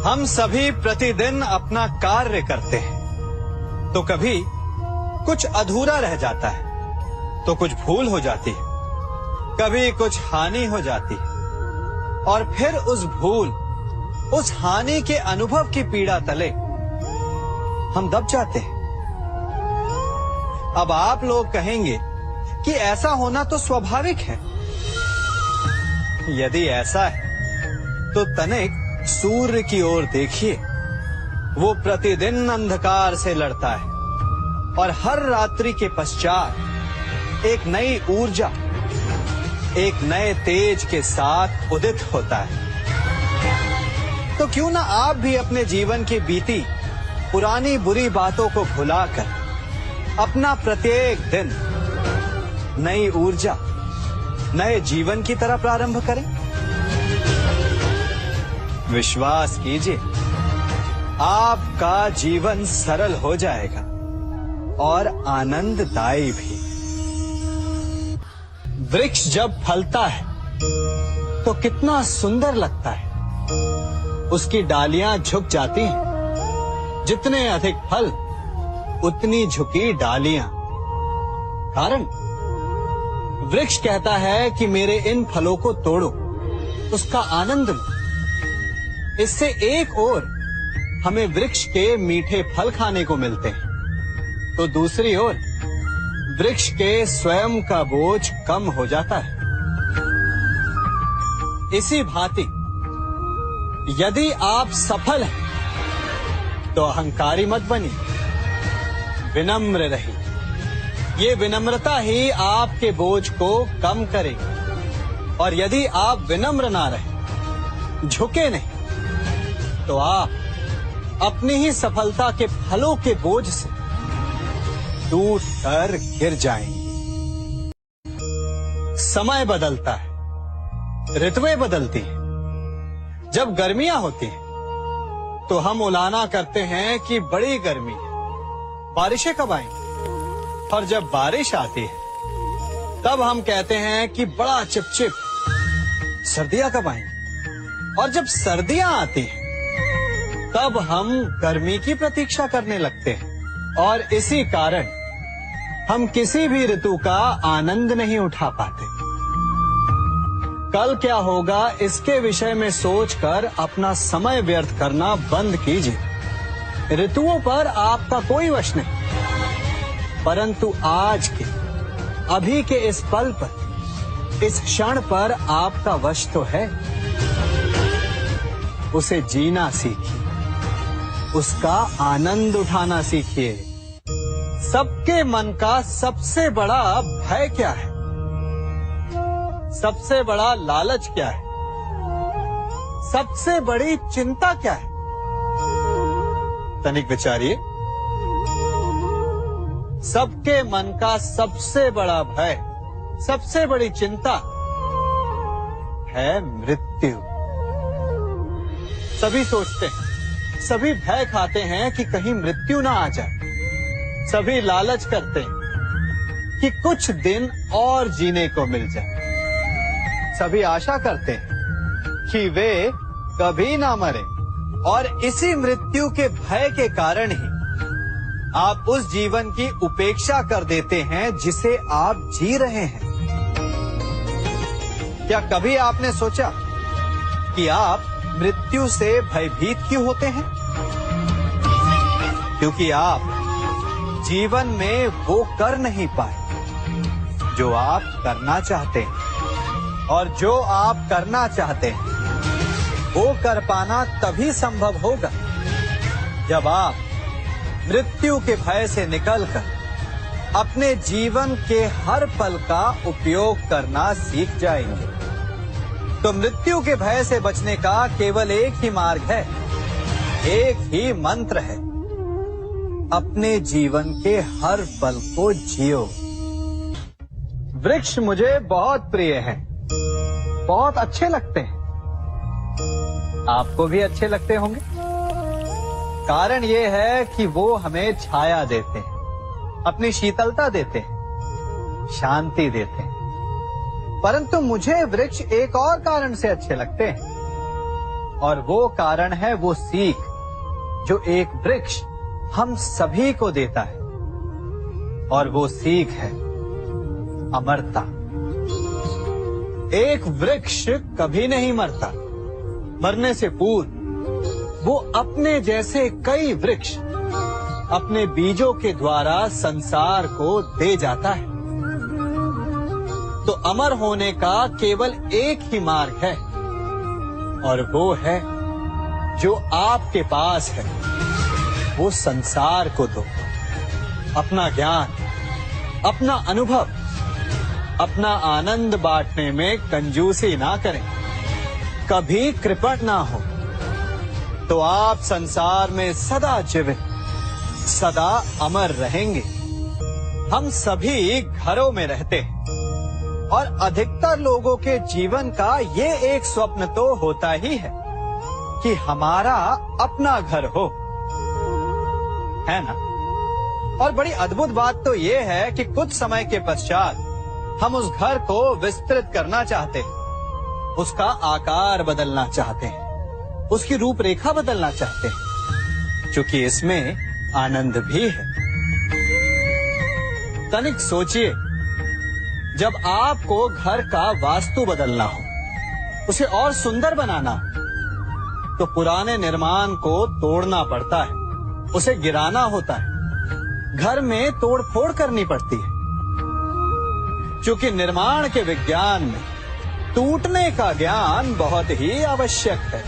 हम सभी प्रतिदिन अपना कार्य करते हैं, तो कभी कुछ अधूरा रह जाता है, तो कुछ भूल हो जाती है, कभी कुछ हानि हो जाती है, और फिर उस भूल, उस हानि के अनुभव की पीड़ा तले हम दब जाते हैं। अब आप लोग कहेंगे कि ऐसा होना तो स्वाभाविक है। यदि ऐसा है तो तनिक सूर्य की ओर देखिए। वो प्रतिदिन अंधकार से लड़ता है और हर रात्रि के पश्चात एक नई ऊर्जा, एक नए तेज के साथ उदित होता है। तो क्यों ना आप भी अपने जीवन की बीती पुरानी बुरी बातों को भुलाकर अपना प्रत्येक दिन नई ऊर्जा, नए जीवन की तरह प्रारंभ करें। विश्वास कीजिए, आपका जीवन सरल हो जाएगा और आनंददायी भी। वृक्ष जब फलता है तो कितना सुंदर लगता है। उसकी डालियां झुक जाती हैं। जितने अधिक फल, उतनी झुकी डालियां। कारण वृक्ष कहता है कि मेरे इन फलों को तोड़ो, उसका आनंद लो। इससे एक ओर हमें वृक्ष के मीठे फल खाने को मिलते हैं, तो दूसरी ओर वृक्ष के स्वयं का बोझ कम हो जाता है। इसी भांति यदि आप सफल हैं तो अहंकारी मत बनिए, विनम्र रहिए। ये विनम्रता ही आपके बोझ को कम करेगी। और यदि आप विनम्र ना रहे, झुके नहीं, तो आप अपनी ही सफलता के फलों के बोझ से टूट कर गिर जाएंगे। समय बदलता है, ऋतुएं बदलती हैं। जब गर्मियां होती हैं तो हम उलाना करते हैं कि बड़ी गर्मी है, बारिशें कब आएंगी। और जब बारिश आती है तब हम कहते हैं कि बड़ा चिपचिप, सर्दियां कब आएंगी। और जब सर्दियां आती हैं तब हम गर्मी की प्रतीक्षा करने लगते हैं। और इसी कारण हम किसी भी ऋतु का आनंद नहीं उठा पाते। कल क्या होगा इसके विषय में सोचकर अपना समय व्यर्थ करना बंद कीजिए। ऋतुओं पर आपका कोई वश नहीं, परंतु आज के, अभी के इस पल पर, इस क्षण पर आपका वश तो है। उसे जीना सीखिए, उसका आनंद उठाना सीखिए। सबके मन का सबसे बड़ा भय क्या है? सबसे बड़ा लालच क्या है? सबसे बड़ी चिंता क्या है? तनिक विचारिए। सबके मन का सबसे बड़ा भय, सबसे बड़ी चिंता है मृत्यु। सभी सोचते हैं, सभी भय खाते हैं कि कहीं मृत्यु ना आ जाए। सभी लालच करते हैं कि कुछ दिन और जीने को मिल जाए। सभी आशा करते हैं कि वे कभी ना मरे। और इसी मृत्यु के भय के कारण ही आप उस जीवन की उपेक्षा कर देते हैं जिसे आप जी रहे हैं। क्या कभी आपने सोचा कि आप मृत्यु से भयभीत क्यों होते हैं? क्योंकि आप जीवन में वो कर नहीं पाए जो आप करना चाहते हैं। और जो आप करना चाहते हैं वो कर पाना तभी संभव होगा जब आप मृत्यु के भय से निकलकर अपने जीवन के हर पल का उपयोग करना सीख जाएंगे। तो मृत्यु के भय से बचने का केवल एक ही मार्ग है, एक ही मंत्र है। अपने जीवन के हर पल को जियो। वृक्ष मुझे बहुत प्रिय है, बहुत अच्छे लगते हैं। आपको भी अच्छे लगते होंगे। कारण ये है कि वो हमें छाया देते हैं, अपनी शीतलता देते हैं, शांति देते हैं। परंतु मुझे वृक्ष एक और कारण से अच्छे लगते हैं। और वो कारण है वो सीख जो एक वृक्ष हम सभी को देता है, और वो सीख है अमरता। एक वृक्ष कभी नहीं मरता। मरने से पूर्व वो अपने जैसे कई वृक्ष अपने बीजों के द्वारा संसार को दे जाता है। तो अमर होने का केवल एक ही मार्ग है, और वो है जो आपके पास है, वो संसार को दो। अपना ज्ञान, अपना अनुभव, अपना आनंद बांटने में कंजूसी ना करें, कभी कृपण ना हो, तो आप संसार में सदा जीवित, सदा अमर रहेंगे। हम सभी घरों में रहते हैं, और अधिकतर लोगों के जीवन का ये एक स्वप्न तो होता ही है कि हमारा अपना घर हो, है ना? और बड़ी अद्भुत बात तो ये है कि कुछ समय के पश्चात हम उस घर को विस्तृत करना चाहते हैं, उसका आकार बदलना चाहते हैं, उसकी रूपरेखा बदलना चाहते हैं, क्योंकि इसमें आनंद भी है। तनिक सोचिए, जब आपको घर का वास्तु बदलना हो, उसे और सुंदर बनाना हो, तो पुराने निर्माण को तोड़ना पड़ता है, उसे गिराना होता है, घर में तोड़फोड़ करनी पड़ती है। क्योंकि निर्माण के विज्ञान में टूटने का ज्ञान बहुत ही आवश्यक है।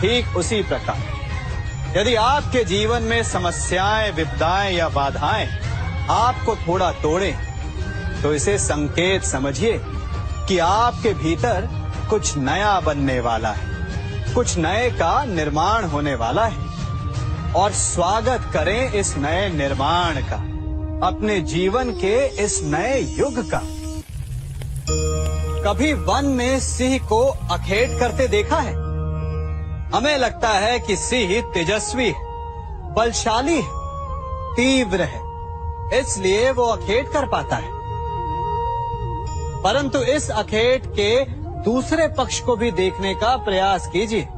ठीक उसी प्रकार यदि आपके जीवन में समस्याएं, विपदाएं या बाधाएं आपको थोड़ा तोड़े, तो इसे संकेत समझिए कि आपके भीतर कुछ नया बनने वाला है, कुछ नए का निर्माण होने वाला है। और स्वागत करें इस नए निर्माण का, अपने जीवन के इस नए युग का। कभी वन में सिंह को अखेट करते देखा है? हमें लगता है कि सिंह तेजस्वी है, बलशाली है, तीव्र है, इसलिए वो अखेट कर पाता है। परंतु इस अखेट के दूसरे पक्ष को भी देखने का प्रयास कीजिए।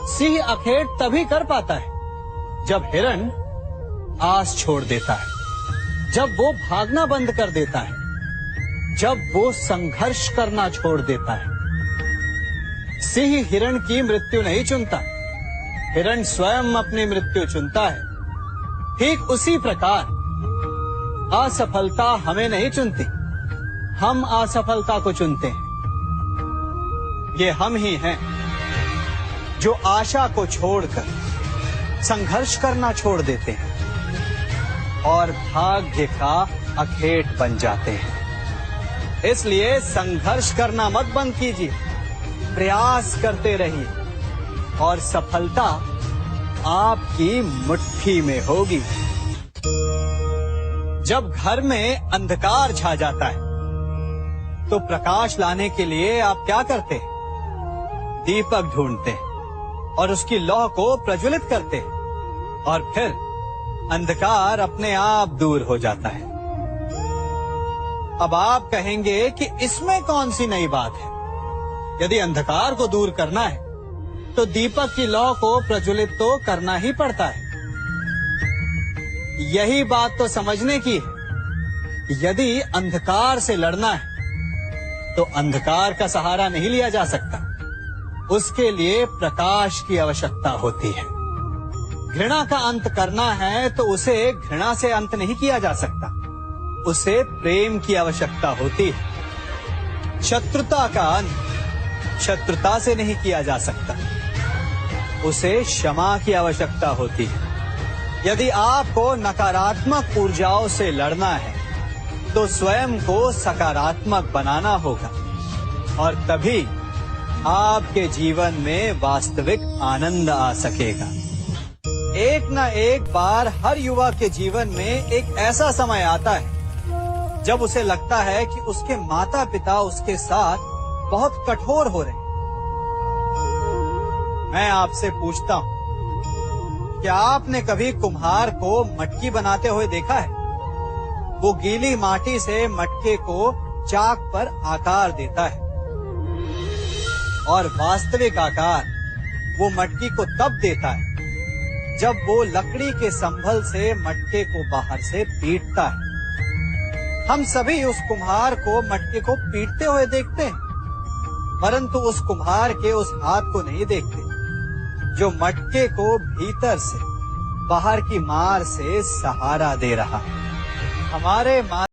सिंह अखेट तभी कर पाता है जब हिरण आस छोड़ देता है, जब वो भागना बंद कर देता है, जब वो संघर्ष करना छोड़ देता है। सिंह हिरण की मृत्यु नहीं चुनता, हिरण स्वयं अपनी मृत्यु चुनता है। ठीक उसी प्रकार असफलता हमें नहीं चुनती, हम असफलता को चुनते हैं। ये हम ही हैं जो आशा को छोड़कर संघर्ष करना छोड़ देते हैं और भाग्य का अखेट बन जाते हैं। इसलिए संघर्ष करना मत बंद कीजिए, प्रयास करते रहिए और सफलता आपकी मुट्ठी में होगी। जब घर में अंधकार छा जाता है तो प्रकाश लाने के लिए आप क्या करते हैं? दीपक ढूंढते हैं और उसकी लौ को प्रज्वलित करते हैं, और फिर अंधकार अपने आप दूर हो जाता है। अब आप कहेंगे कि इसमें कौन सी नई बात है? यदि अंधकार को दूर करना है तो दीपक की लौ को प्रज्वलित तो करना ही पड़ता है। यही बात तो समझने की है। यदि अंधकार से लड़ना है तो अंधकार का सहारा नहीं लिया जा सकता, उसके लिए प्रकाश की आवश्यकता होती है। घृणा का अंत करना है तो उसे घृणा से अंत नहीं किया जा सकता, उसे प्रेम की आवश्यकता होती है। शत्रुता का अंत शत्रुता से नहीं किया जा सकता, उसे क्षमा की आवश्यकता होती है। यदि आपको नकारात्मक ऊर्जाओं से लड़ना है तो स्वयं को सकारात्मक बनाना होगा, और तभी आपके जीवन में वास्तविक आनंद आ सकेगा। एक न एक बार हर युवा के जीवन में एक ऐसा समय आता है जब उसे लगता है कि उसके माता पिता उसके साथ बहुत कठोर हो रहे हैं। मैं आपसे पूछता हूं, क्या आपने कभी कुम्हार को मटकी बनाते हुए देखा है? वो गीली माटी से मटके को चाक पर आकार देता है और वास्तविक आकार वो मटकी को तब देता है जब वो लकड़ी के संभल से मटके को बाहर से पीटता है। हम सभी उस कुम्हार को मटके को पीटते हुए देखते हैं, परंतु उस कुम्हार के उस हाथ को नहीं देखते जो मटके को भीतर से बाहर की मार से सहारा दे रहा है। हमारे